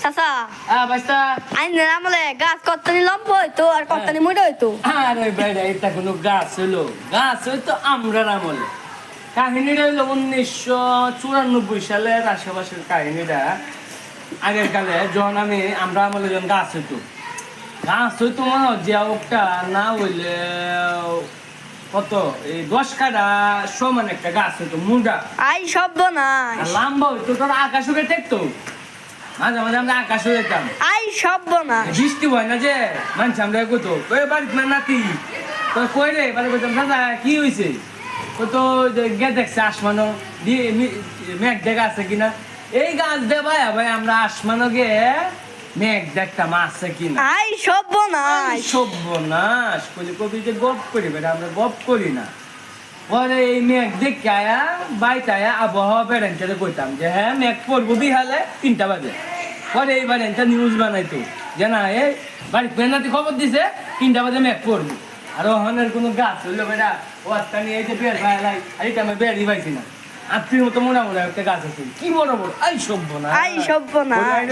চাচা বাইস্তা আইনে আমলে গাছ কতনি লম্ব হইতো আর কতনি মুড়ে হইতো আরে বেড়া এটা কোনো গাছ হইতো আমরা আমলে কাহিনীটা হইলো 1994 সালের আশেপাশের কাহিনীটা আগের কালে যখন আমরা আমলে যখন গাছ হইতো মনে হয় যে একটা না হইলে কত এই 10 কাঠা সমান একটা গাছ হইতো মুন্ডা আই সব্য নাই আর লম্বা হইতো তোর আকাশ উড়ে দেখতো মাঝে মাঝে আমরা আকাশ উড়ে যেতাম আই সব্য না বৃষ্টি হয় না যে মানুষ আমরা কইতো ওই বাড়িতে না নাতি তো কই রে বাড়ি কইতাম দাদা কি হইছে তো গে দেখছে আসমানো দিয়ে মেঘ দেখা আছে কিনা এই গাছ দে ভাই ভাই আমরা আসমানো গে মেঘ দেখতাম আছে কিনা আই সব্য নাই সর্বনাশ কলি কবি যে গপ করি বেটা আমরা গপ করি না পরে এই মেঘ দেখে আয়া বাইতে আয়া আবহাওয়া বেড়াইতে কইতাম যে হ্যাঁ মেঘ পড়বো বিহালে 3টা বাজে পরে এই বেড়াইতে নিউজ বানাইতো যে না এই বাড়ির পেনাতি খবর দিছে 3টা বাজে মেঘ পড়বো আর ওখানের কোনো গাছ হইলো বেটা ও আস্তা নিয়ে এই যে বের ভাই লাই আর এটা আমি বেরই পাইছি না আত্মীয় মতো মোটামুটি একটা গাছ আছে কি বড় বড় আই সভ্য না আই সব্য নাই